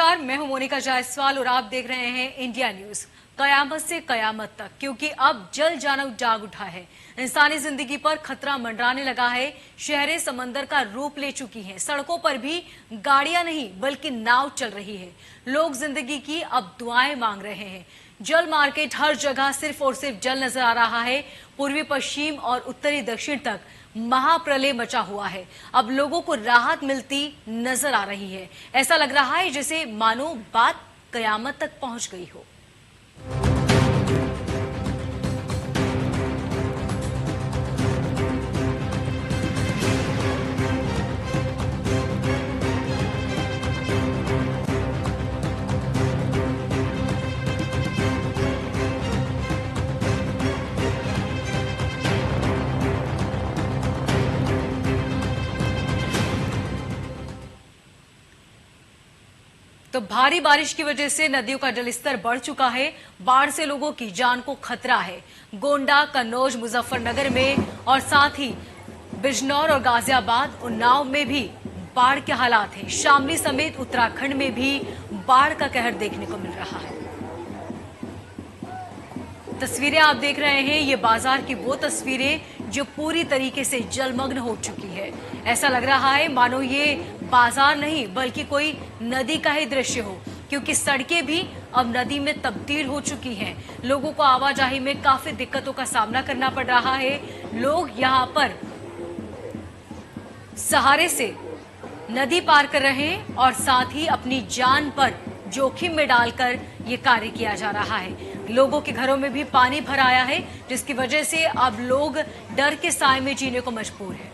नमस्कार, मैं हूं मोनिका जायसवाल और आप देख रहे हैं इंडिया न्यूज। कयामत से कयामत तक, क्योंकि अब जल जाग उठा है। इंसानी जिंदगी पर खतरा मंडराने लगा है। शहरें समंदर का रूप ले चुकी हैं। सड़कों पर भी गाड़ियां नहीं बल्कि नाव चल रही है। लोग जिंदगी की अब दुआएं मांग रहे हैं। जल मार्केट, हर जगह सिर्फ और सिर्फ जल नजर आ रहा है। पूर्वी पश्चिम और उत्तरी दक्षिण तक महाप्रलय मचा हुआ है। अब लोगों को राहत मिलती नजर आ रही है। ऐसा लग रहा है जैसे मानो बात कयामत तक पहुंच गई हो। तो भारी बारिश की वजह से नदियों का जलस्तर बढ़ चुका है। बाढ़ से लोगों की जान को खतरा है। गोंडा, कन्नौज, मुजफ्फरनगर में और साथ ही बिजनौर और गाजियाबाद, उन्नाव में भी बाढ़ के हालात हैं। शामली समेत उत्तराखंड में भी बाढ़ का कहर देखने को मिल रहा है। तस्वीरें आप देख रहे हैं, ये बाजार की वो तस्वीरें जो पूरी तरीके से जलमग्न हो चुकी है। ऐसा लग रहा है मानो ये बाजार नहीं बल्कि कोई नदी का ही दृश्य हो, क्योंकि सड़कें भी अब नदी में तब्दील हो चुकी हैं। लोगों को आवाजाही में काफी दिक्कतों का सामना करना पड़ रहा है। लोग यहाँ पर सहारे से नदी पार कर रहे हैं और साथ ही अपनी जान पर जोखिम में डालकर ये कार्य किया जा रहा है। लोगों के घरों में भी पानी भर आया है, जिसकी वजह से अब लोग डर के साए में जीने को मजबूर हैं।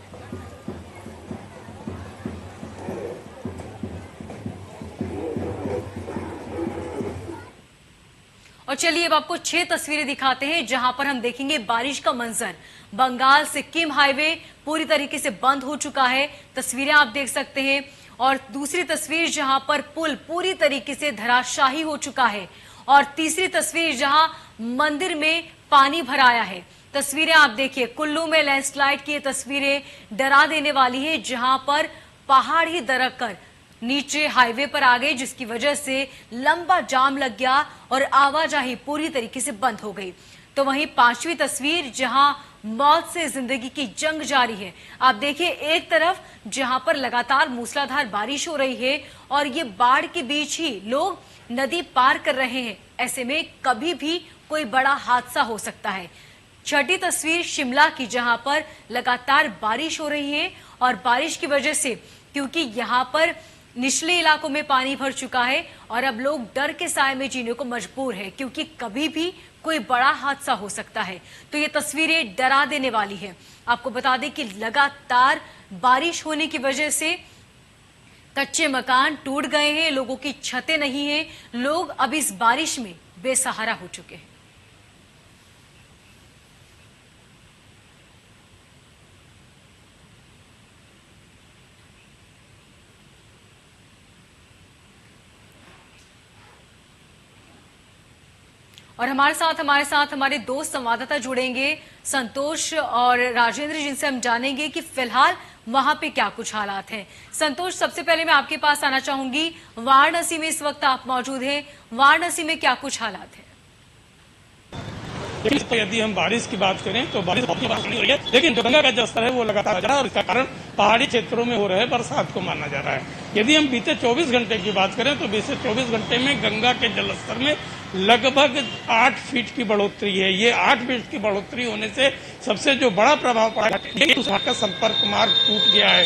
और चलिए अब आपको 6 तस्वीरें दिखाते हैं जहां पर हम देखेंगे बारिश का मंजर। बंगाल सिक्किम हाईवे पूरी तरीके से बंद हो चुका है। तस्वीरें आप देख सकते हैं। और दूसरी तस्वीर जहां पर पुल पूरी तरीके से धराशाही हो चुका है। और तीसरी तस्वीर जहां मंदिर में पानी भर आया है। तस्वीरें आप देखिए, कुल्लू में लैंडस्लाइड की ये तस्वीरें डरा देने वाली है, जहां पर पहाड़ ही दरक कर नीचे हाईवे पर आ गए, जिसकी वजह से लंबा जाम लग गया और आवाजाही पूरी तरीके से बंद हो गई। तो वहीं पांचवी तस्वीर जहां मौत से जिंदगी की जंग जारी है। आप देखिए, एक तरफ जहां पर लगातार मूसलाधार बारिश हो रही है और ये बाढ़ के बीच ही लोग नदी पार कर रहे हैं। ऐसे में कभी भी कोई बड़ा हादसा हो सकता है। छठी तस्वीर शिमला की, जहां पर लगातार बारिश हो रही है और बारिश की वजह से, क्योंकि यहां पर निचले इलाकों में पानी भर चुका है और अब लोग डर के साए में जीने को मजबूर है, क्योंकि कभी भी कोई बड़ा हादसा हो सकता है। तो ये तस्वीरें डरा देने वाली है। आपको बता दें कि लगातार बारिश होने की वजह से कच्चे मकान टूट गए हैं, लोगों की छतें नहीं हैं। लोग अब इस बारिश में बेसहारा हो चुके हैं। और हमारे साथ हमारे दो संवाददाता जुड़ेंगे, संतोष और राजेंद्र, जिनसे हम जानेंगे कि फिलहाल वहां पे क्या कुछ हालात हैं। संतोष, सबसे पहले मैं आपके पास आना चाहूंगी। वाराणसी में इस वक्त आप मौजूद हैं। वाराणसी में क्या कुछ हालात हैं? यदि हम बारिश की बात करें तो बारिश बहुत हो रही है, लेकिन जो गंगा का जलस्तर है वो लगातार जा रहा है और इसका कारण पहाड़ी क्षेत्रों में हो रहे बरसात को माना जा रहा है। यदि हम बीते 24 घंटे की बात करें तो बीते 24 घंटे में गंगा के जलस्तर में लगभग 8 फीट की बढ़ोतरी है। ये 8 फीट की बढ़ोतरी होने से सबसे जो बड़ा प्रभाव पड़ा है, उस घाट का संपर्क मार्ग टूट गया है।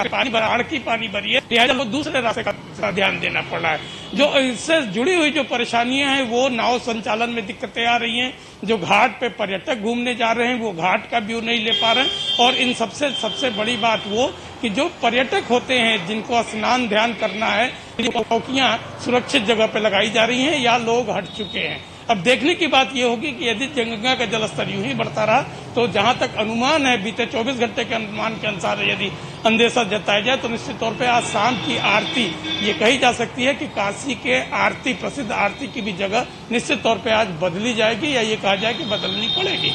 पानी बाढ़ की पानी भरी है, लिहाजा लोग दूसरे रास्ते का ध्यान देना पड़ रहा है। जो इससे जुड़ी हुई जो परेशानियां हैं, वो नाव संचालन में दिक्कतें आ रही हैं। जो घाट पे पर्यटक घूमने जा रहे हैं वो घाट का व्यू नहीं ले पा रहे हैं। और इन सबसे बड़ी बात वो कि जो पर्यटक होते हैं जिनको स्नान ध्यान करना है, चौकियां सुरक्षित जगह पे लगाई जा रही हैं या लोग हट चुके हैं। अब देखने की बात यह होगी कि यदि गंगा का जलस्तर यूं ही बढ़ता रहा तो जहां तक अनुमान है, बीते 24 घंटे के अनुमान के अनुसार यदि अंदेशा जताया जाए तो निश्चित तौर पे आज शाम की आरती ये कही जा सकती है कि काशी के आरती, प्रसिद्ध आरती की भी जगह निश्चित तौर पे आज बदली जाएगी या ये कहा जाए कि बदलनी पड़ेगी।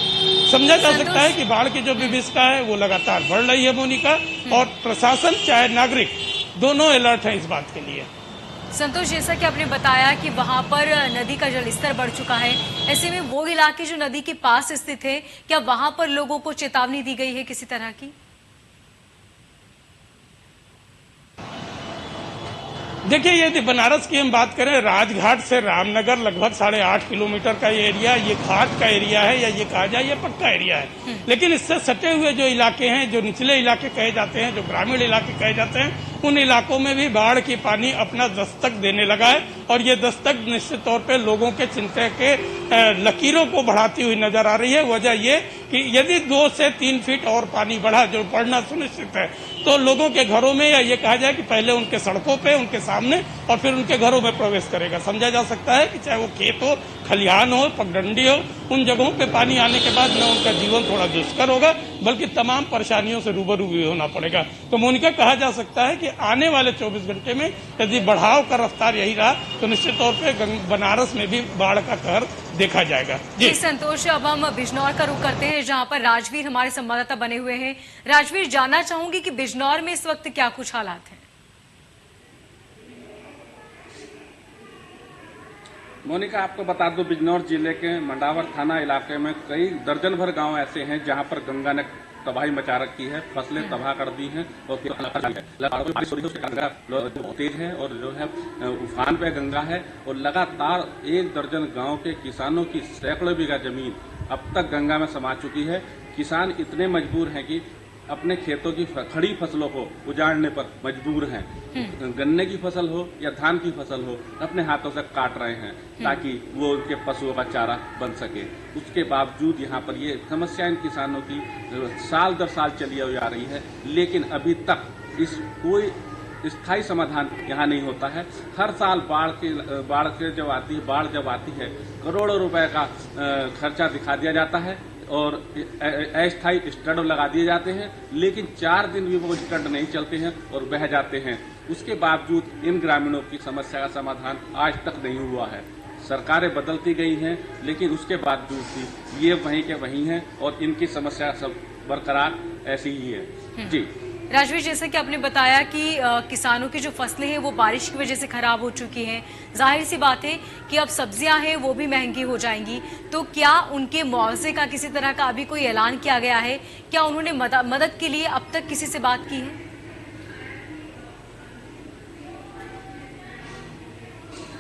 समझा जा सकता है कि बाढ़ की जो विभीषिका है वो लगातार बढ़ रही है मोनिका, और प्रशासन चाहे नागरिक दोनों अलर्ट हैं इस बात के लिए। संतोष, जैसा कि आपने बताया कि वहां पर नदी का जलस्तर बढ़ चुका है, ऐसे में वो इलाके जो नदी के पास स्थित है, क्या वहां पर लोगों को चेतावनी दी गई है किसी तरह की? देखिए, यदि बनारस की हम बात करें, राजघाट से रामनगर लगभग 8.5 किलोमीटर का ये एरिया, ये घाट का एरिया है, या ये कहा जाए ये पक्का एरिया है। लेकिन इससे सटे हुए जो इलाके हैं, जो निचले इलाके कहे जाते हैं, जो ग्रामीण इलाके कहे जाते हैं, उन इलाकों में भी बाढ़ की पानी अपना दस्तक देने लगा है। और ये दस्तक निश्चित तौर पे लोगों के चिंता के लकीरों को बढ़ाती हुई नजर आ रही है। वजह ये कि यदि 2 से 3 फीट और पानी बढ़ा, जो बढ़ना सुनिश्चित है, तो लोगों के घरों में, या ये कहा जाए कि पहले उनके सड़कों पे, उनके सामने, और फिर उनके घरों में प्रवेश करेगा। समझा जा सकता है कि चाहे वो खेत हो, खलिहान हो, पगडंडी हो, उन जगहों पे पानी आने के बाद न उनका जीवन थोड़ा दुष्कर होगा, बल्कि तमाम परेशानियों से रूबरू भी होना पड़ेगा। तो मोनिका, कहा जा सकता है कि आने वाले 24 घंटे में यदि बढ़ाव का रफ्तार यही रहा, तो निश्चित तौर पे बनारस में भी बाढ़ का कहर देखा जाएगा। जी संतोष, अब हम बिजनौर का रुख करते हैं, जहां पर राजवीर हमारे संवाददाता बने हुए हैं। राजवीर, जानना चाहूंगी कि बिजनौर में इस वक्त क्या कुछ हालात हैं? मोनिका, आपको बता दो, बिजनौर जिले के मंडावर थाना इलाके में कई दर्जन भर गांव ऐसे हैं जहां पर गंगा ने तबाही मचा रखी है, फसलें तबाह कर दी हैं और गंगा तेज है और जो है उफान पे गंगा है। और लगातार 1 दर्जन गांव के किसानों की सैकड़ों बीघा जमीन अब तक गंगा में समा चुकी है। किसान इतने मजबूर हैं कि अपने खेतों की खड़ी फसलों को उजाड़ने पर मजबूर हैं। गन्ने की फसल हो या धान की फसल हो, अपने हाथों से काट रहे हैं ताकि वो उनके पशुओं का चारा बन सके। उसके बावजूद यहाँ पर ये समस्या इन किसानों की साल दर साल चली आ रही है, लेकिन अभी तक इस कोई स्थायी समाधान यहाँ नहीं होता है। हर साल बाढ़ जब आती है करोड़ों रुपए का खर्चा दिखा दिया जाता है और अस्थायी स्टड लगा दिए जाते हैं, लेकिन 4 दिन भी वो स्टड नहीं चलते हैं और बह जाते हैं। उसके बावजूद इन ग्रामीणों की समस्या का समाधान आज तक नहीं हुआ है। सरकारें बदलती गई हैं, लेकिन उसके बावजूद भी ये वहीं के वहीं हैं और इनकी समस्या सब बरकरार ऐसी ही है। जी राजवीर, जैसा कि आपने बताया कि किसानों की जो फसलें हैं वो बारिश की वजह से खराब हो चुकी हैं, जाहिर सी बात है कि अब सब्जियां हैं वो भी महंगी हो जाएंगी, तो क्या उनके मुआवजे का किसी तरह का अभी कोई ऐलान किया गया है? क्या उन्होंने मदद के लिए अब तक किसी से बात की है?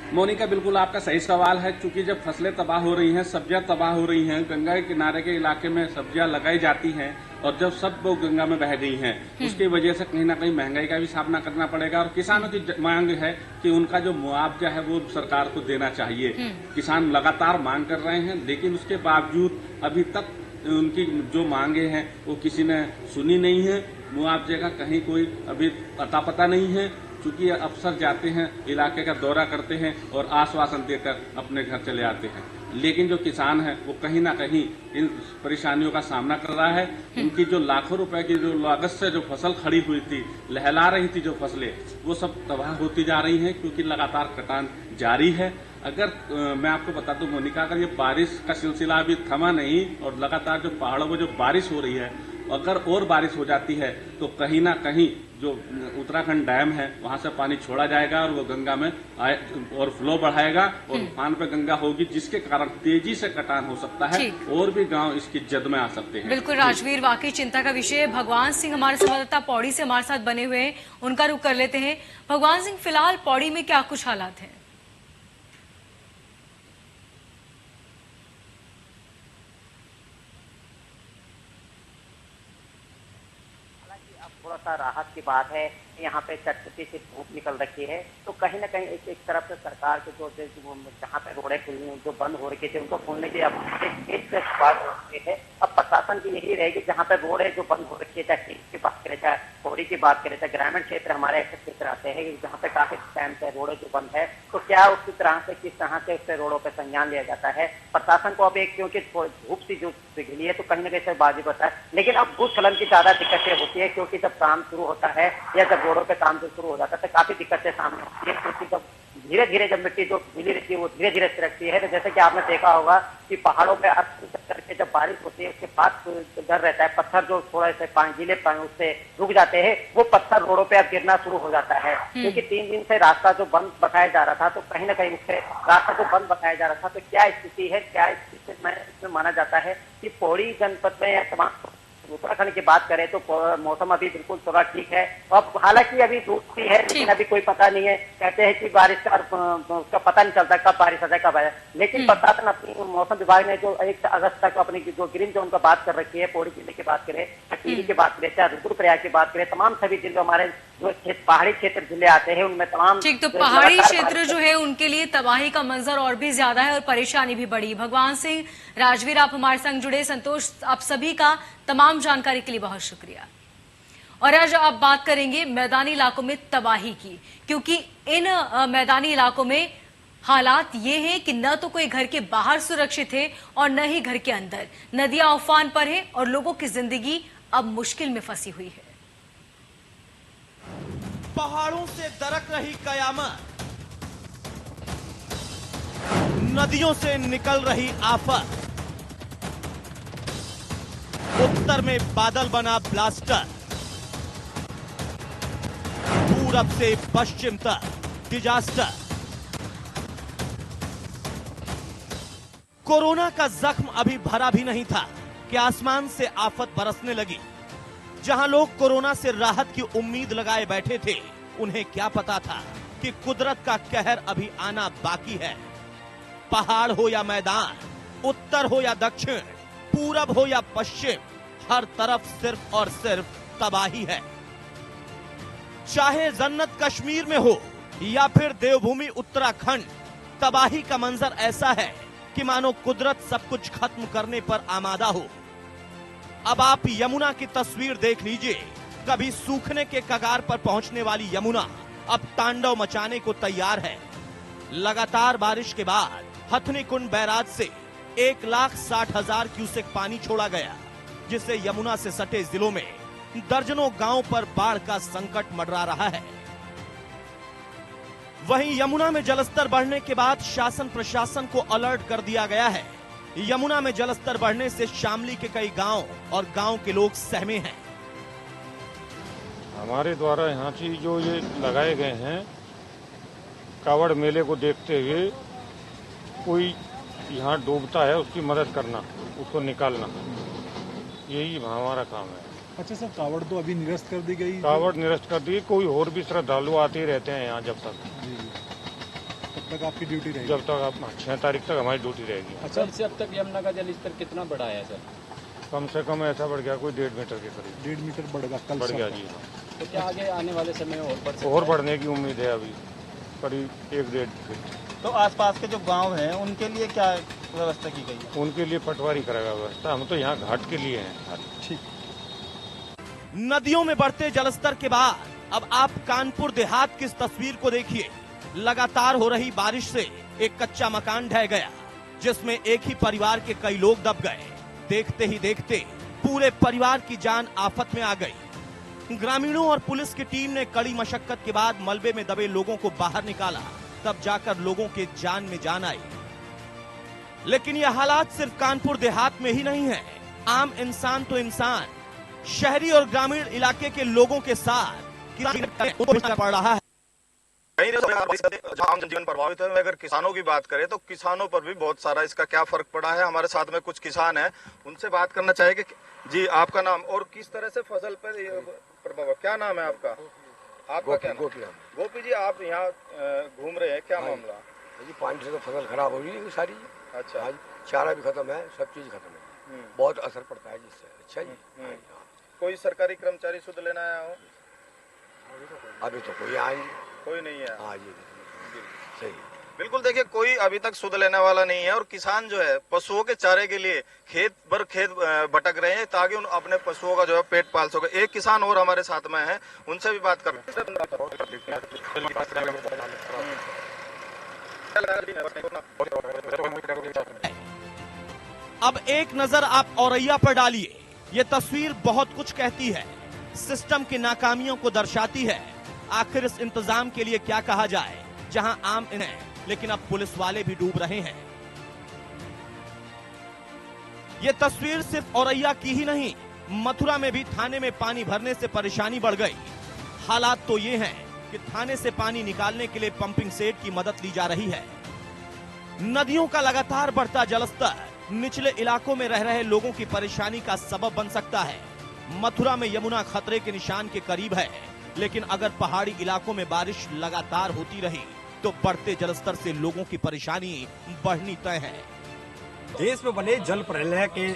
मोनिका, बिल्कुल आपका सही सवाल है। चूंकि जब फसलें तबाह हो रही हैं, सब्जियां तबाह हो रही हैं, गंगा के किनारे के इलाके में सब्जियां लगाई जाती हैं और जब सब वो गंगा में बह गई हैं, उसकी वजह से कहीं ना कहीं महंगाई का भी सामना करना पड़ेगा। और किसानों की मांग है कि उनका जो मुआवजा है वो सरकार को देना चाहिए। किसान लगातार मांग कर रहे हैं, लेकिन उसके बावजूद अभी तक उनकी जो मांगे हैं वो किसी ने सुनी नहीं है। मुआवजे का कहीं कोई अभी अता पता नहीं है। चूंकि अफसर जाते हैं, इलाके का दौरा करते हैं और आश्वासन देकर अपने घर चले आते हैं, लेकिन जो किसान है वो कहीं ना कहीं इन परेशानियों का सामना कर रहा है। उनकी जो लाखों रुपए की जो लागत से जो फसल खड़ी हुई थी, लहला रही थी जो फसलें, वो सब तबाह होती जा रही हैं, क्योंकि लगातार कटान जारी है। अगर मैं आपको बता दूं मोनिका, अगर ये बारिश का सिलसिला अभी थमा नहीं और लगातार जो पहाड़ों में जो बारिश हो रही है, अगर और बारिश हो जाती है तो कहीं ना कहीं जो उत्तराखंड डैम है वहां से पानी छोड़ा जाएगा और वो गंगा में और फ्लो बढ़ाएगा और उफान पे गंगा होगी, जिसके कारण तेजी से कटान हो सकता है और भी गांव इसकी जद में आ सकते हैं। बिल्कुल राजवीर, वाकई चिंता का विषय है। भगवान सिंह हमारे संवाददाता पौड़ी से हमारे साथ बने हुए हैं, उनका रुख कर लेते हैं। भगवान सिंह, फिलहाल पौड़ी में क्या कुछ हालात हैं? थोड़ा सा राहत की बात है, यहाँ पे चटपटी सी धूप निकल रखी है, तो कहीं ना कहीं एक तरफ से सरकार के जो जहाँ पे रोडें खुली जो बंद हो रही थी उनको खोलने की अब एक बात हो रही है। अब प्रशासन की यही रहेगी, जहाँ पे रोडें जो बंद हो रखी है, चाहे टीम की बात करें, चाहे पौड़ी की बात करें, चाहे ग्रामीण क्षेत्र हमारे ऐसे क्षेत्र आते हैं जहाँ पे काफी टाइम से रोडें जो बंद है, तो क्या उसी तरह से किस तरह से उससे रोडों पर संज्ञान लिया जाता है। प्रशासन को अब एक क्योंकि धूप सी जो पिघली है तो कहीं ना कहीं से बाजी होता है, लेकिन अब भूस्खलन की ज्यादा दिक्कतें होती है, क्योंकि जब काम शुरू होता है या जब रोडों पे काम शुरू हो जाता है तो काफी दिक्कतें सामने होती है, क्योंकि जब धीरे धीरे जब मिट्टी जो गीली रहती है वो धीरे धीरे सिरकती है। तो जैसे कि आपने देखा होगा कि पहाड़ों पे अक्सर करके जब बारिश होती है उसके बाद डर रहता है, पत्थर जो थोड़ा से गीले पानी उससे रुक जाते हैं, वो पत्थर रोडों पे अब गिरना शुरू हो जाता है। क्योंकि 3 दिन से रास्ता जो बंद बताया जा रहा था, तो कहीं ना कहीं उससे रास्ता जो बंद बताया जा रहा था, तो क्या स्थिति है, क्या स्थिति में इसमें माना जाता है कि पौड़ी जनपद में या तमाम उत्तराखंड की बात करें तो मौसम अभी बिल्कुल थोड़ा ठीक है। अब हालांकि अभी धूप भी है, लेकिन अभी कोई पता नहीं है। कहते हैं कि बारिश का उसका पता नहीं चलता कब बारिश आ जाए कब आए, लेकिन प्रशासन अपनी मौसम विभाग ने जो 1 अगस्त तक अपनी जो ग्रीन जोन का बात कर रखी है, पौड़ी जिले की बात करें, टिहरी की बात करें, चाहे रुद्रप्रयाग की बात करें, तमाम सभी जिले हमारे जो पहाड़ी क्षेत्र जिले आते हैं उनमें तमाम ठीक। तो पहाड़ी क्षेत्र जो है उनके लिए तबाही का मंजर और भी ज्यादा है और परेशानी भी बढ़ी। भगवान सिंह राजवीर, आप हमारे संग जुड़े। संतोष, आप सभी का तमाम जानकारी के लिए बहुत शुक्रिया। और आज आप बात करेंगे मैदानी इलाकों में तबाही की, क्योंकि इन मैदानी इलाकों में हालात ये हैं कि न तो कोई घर के बाहर सुरक्षित है और न ही घर के अंदर। नदियां उफान पर है और लोगों की जिंदगी अब मुश्किल में फंसी हुई है। पहाड़ों से दरक रही कयामत, नदियों से निकल रही आफत, उत्तर में बादल बना ब्लास्टर, पूरब से पश्चिम तक डिजास्टर। कोरोना का जख्म अभी भरा भी नहीं था कि आसमान से आफत बरसने लगी। जहां लोग कोरोना से राहत की उम्मीद लगाए बैठे थे, उन्हें क्या पता था कि कुदरत का कहर अभी आना बाकी है। पहाड़ हो या मैदान, उत्तर हो या दक्षिण, पूरब हो या पश्चिम, हर तरफ सिर्फ और सिर्फ तबाही है। चाहे जन्नत कश्मीर में हो या फिर देवभूमि उत्तराखंड, तबाही का मंजर ऐसा है कि मानो कुदरत सब कुछ खत्म करने पर आमादा हो। अब आप यमुना की तस्वीर देख लीजिए। कभी सूखने के कगार पर पहुंचने वाली यमुना अब तांडव मचाने को तैयार है। लगातार बारिश के बाद हथनी कुंड बैराज से 1,60,000 क्यूसेक पानी छोड़ा गया, जिससे यमुना से सटे जिलों में दर्जनों गांवों पर बाढ़ का संकट मंडरा रहा है। वहीं यमुना में जलस्तर बढ़ने के बाद शासन प्रशासन को अलर्ट कर दिया गया है। यमुना में जलस्तर बढ़ने से शामली के कई गांव और गांव के लोग सहमे हैं। हमारे द्वारा यहाँ की जो ये लगाए गए हैं कावड़ मेले को देखते हुए, कोई यहाँ डूबता है उसकी मदद करना, उसको निकालना, यही हमारा काम है। अच्छा सर, कावड़ तो अभी निरस्त कर दी गई? कावड़ निरस्त कर दी, कोई और भी श्रद्धालु आते ही रहते हैं यहाँ जब तक। जी, तब तक आपकी ड्यूटी रहेगी? जब तक आप 6 तारीख तक हमारी ड्यूटी रहेगी। अच्छा, से अब तक यमुना का जल स्तर कितना बढ़ा है सर? कम से कम ऐसा बढ़ गया, कोई 1.5 मीटर के करीब। 1.5 मीटर बढ़ गया कल? बढ़ गया जी। तो क्या आगे आने वाले समय में और बढ़ सकता है? और बढ़ने की उम्मीद है, अभी करीब 1-1.5 फीट। तो आसपास के जो गांव हैं उनके लिए क्या व्यवस्था की गई है? उनके लिए पटवारी करेगा व्यवस्था, हम तो यहाँ घाट के लिए हैं। ठीक। नदियों में बढ़ते जलस्तर के बाद अब आप कानपुर देहात की इस तस्वीर को देखिए। लगातार हो रही बारिश से एक कच्चा मकान ढह गया, जिसमें एक ही परिवार के कई लोग दब गए। देखते ही देखते पूरे परिवार की जान आफत में आ गई। ग्रामीणों और पुलिस की टीम ने कड़ी मशक्कत के बाद मलबे में दबे लोगों को बाहर निकाला, तब जाकर लोगों के जान में जान आई। लेकिन यह हालात सिर्फ कानपुर देहात में ही नहीं है। आम इंसान तो इंसान, शहरी और ग्रामीण इलाके के लोगों के साथ पड़ रहा है। आम जनजीवन प्रभावित है। अगर किसानों की बात करें तो किसानों पर भी बहुत सारा इसका क्या फर्क पड़ा है। हमारे साथ में कुछ किसान हैं, उनसे बात करना चाहेंगे। जी, आपका नाम और किस तरह से फसल पर प्रभाव? क्या नाम है आपका? आपका क्या नाम? गोपी जी, आप यहाँ घूम रहे हैं, क्या मामला? जी, पानी से तो फसल खराब हो रही है सारी। अच्छा, चारा भी खत्म है, सब चीज खत्म है, बहुत असर पड़ता है जिससे। अच्छा जी, कोई सरकारी कर्मचारी सुध लेना आया हो? अभी तो कोई आया नहीं। कोई नहीं है? हाँ जी, सही। बिल्कुल, देखिए, कोई अभी तक सुध लेने वाला नहीं है। और किसान जो है पशुओं के चारे के लिए खेत भर खेत भटक रहे हैं ताकि उन अपने पशुओं का जो है पेट पाल सके। एक किसान और हमारे साथ में है, उनसे भी बात कर। अब एक नजर आप औरैया पर डालिए। ये तस्वीर बहुत कुछ कहती है, सिस्टम की नाकामियों को दर्शाती है। आखिर इस इंतजाम के लिए क्या कहा जाए? जहां आम इन्हें, लेकिन अब पुलिस वाले भी डूब रहे हैं। ये तस्वीर सिर्फ औरैया की ही नहीं, मथुरा में भी थाने में पानी भरने से परेशानी बढ़ गई। हालात तो ये हैं कि थाने से पानी निकालने के लिए पंपिंग सेट की मदद ली जा रही है। नदियों का लगातार बढ़ता जलस्तर निचले इलाकों में रह रहे लोगों की परेशानी का सबब बन सकता है। मथुरा में यमुना खतरे के निशान के करीब है, लेकिन अगर पहाड़ी इलाकों में बारिश लगातार होती रही तो बढ़ते जलस्तर से लोगों की परेशानी बढ़नी तय है। देश में बने जल प्रलय के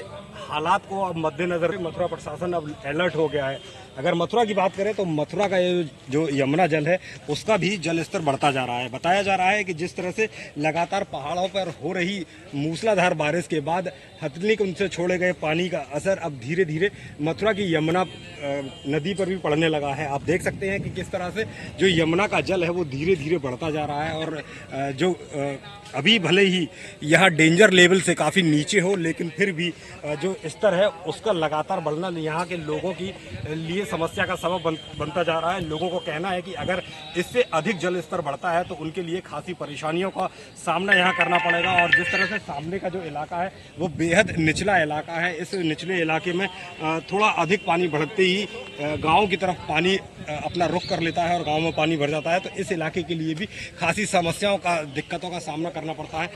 हालात को अब मद्देनजर मथुरा प्रशासन अब अलर्ट हो गया है। अगर मथुरा की बात करें तो मथुरा का ये जो यमुना जल है उसका भी जल स्तर बढ़ता जा रहा है। बताया जा रहा है कि जिस तरह से लगातार पहाड़ों पर हो रही मूसलाधार बारिश के बाद हथनी के उनसे छोड़े गए पानी का असर अब धीरे धीरे मथुरा की यमुना नदी पर भी पड़ने लगा है। आप देख सकते हैं कि किस तरह से जो यमुना का जल है वो धीरे धीरे बढ़ता जा रहा है और जो अभी भले ही यहाँ डेंजर लेवल से काफ़ी नीचे हो, लेकिन फिर भी जो स्तर है उसका लगातार बढ़ना यहाँ के लोगों की लिए समस्या का सबब बनता जा रहा है। लोगों को कहना है कि अगर इससे अधिक जल स्तर बढ़ता है तो उनके लिए खासी परेशानियों का सामना यहाँ करना पड़ेगा। और जिस तरह से सामने का जो इलाका है वो बेहद निचला इलाका है। इस निचले इलाके में थोड़ा अधिक पानी बढ़ते ही गाँव की तरफ पानी अपना रुख कर लेता है और गाँव में पानी भर जाता है, तो इस इलाके के लिए भी खासी समस्याओं का, दिक्कतों का सामना करना पड़ता है।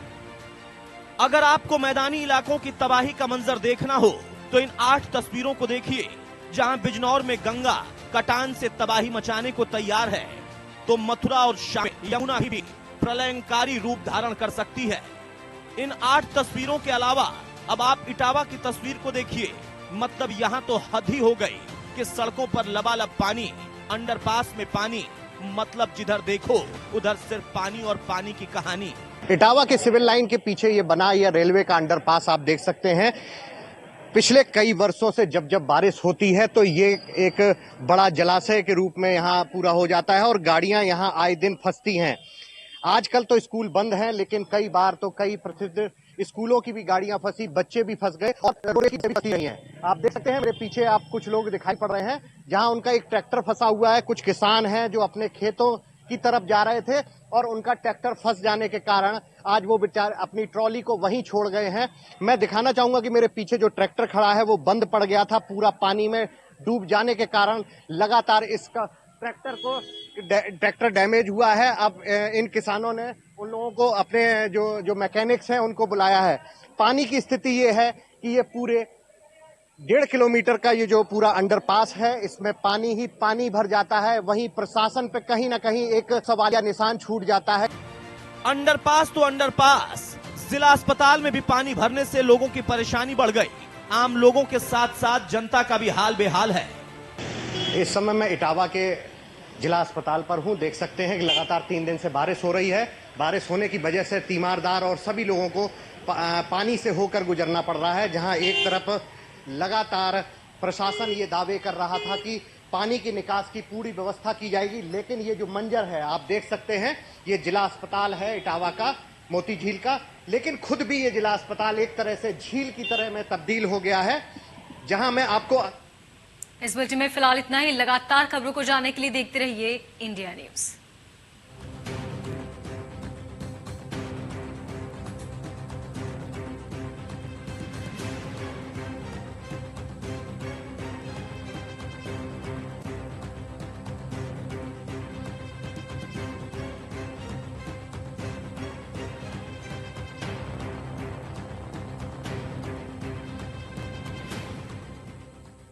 अगर आपको मैदानी इलाकों की तबाही का मंजर देखना हो तो इन 8 तस्वीरों को देखिए। जहां बिजनौर में गंगा कटान से तबाही मचाने को तैयार है, तो मथुरा और शाम यमुना भी प्रलयंकारी रूप धारण कर सकती है। इन 8 तस्वीरों के अलावा अब आप इटावा की तस्वीर को देखिए। मतलब यहाँ तो हद ही हो गई कि सड़कों पर लबालब पानी, अंडरपास में पानी, मतलब जिधर देखो उधर सिर्फ पानी और पानी की कहानी। इटावा के सिविल लाइन के पीछे ये बना यह रेलवे का अंडरपास आप देख सकते हैं। पिछले कई वर्षों से जब जब बारिश होती है तो ये एक बड़ा जलाशय के रूप में यहाँ पूरा हो जाता है और गाड़ियां यहाँ आए दिन फंसती हैं। आजकल तो स्कूल बंद हैं, लेकिन कई बार तो कई प्रसिद्ध स्कूलों की भी गाड़ियां फंसी, बच्चे भी फंस गए और रोडे की भी फंसी रही हैं। आप देख सकते हैं मेरे पीछे आप कुछ लोग दिखाई पड़ रहे हैं जहां उनका एक ट्रैक्टर फंसा हुआ है। कुछ किसान हैं जो अपने खेतों की तरफ जा रहे थे और उनका ट्रैक्टर फंस जाने के कारण आज वो बेचारे अपनी ट्रॉली को वहीं छोड़ गए हैं। मैं दिखाना चाहूंगा कि मेरे पीछे जो ट्रैक्टर खड़ा है वो बंद पड़ गया था, पूरा पानी में डूब जाने के कारण लगातार इसका ट्रैक्टर डैमेज हुआ है। अब इन किसानों ने उन लोगों को अपने जो मैकेनिक्स हैं उनको बुलाया है। पानी की स्थिति ये है कि ये पूरे 1.5 किलोमीटर का ये जो पूरा अंडरपास है इसमें पानी ही पानी भर जाता है। वहीं प्रशासन पे कहीं ना कहीं एक सवालिया निशान छूट जाता है। अंडरपास तो अंडरपास, जिला अस्पताल में भी पानी भरने से लोगों की परेशानी बढ़ गई। आम लोगों के साथ साथ जनता का भी हाल बेहाल है। इस समय मैं इटावा के जिला अस्पताल पर हूं। देख सकते हैं कि लगातार 3 दिन से बारिश हो रही है। बारिश होने की वजह से तीमारदार और सभी लोगों को पानी से होकर गुजरना पड़ रहा है। जहां एक तरफ लगातार प्रशासन ये दावे कर रहा था कि पानी की निकास की पूरी व्यवस्था की जाएगी, लेकिन ये जो मंजर है आप देख सकते हैं, ये जिला अस्पताल है इटावा का, मोती झील का, लेकिन खुद भी ये जिला अस्पताल एक तरह से झील की तरह में तब्दील हो गया है। जहां मैं आपको इस बुलेटिन में फिलहाल इतना ही। लगातार खबरों को जानने के लिए देखते रहिए इंडिया न्यूज।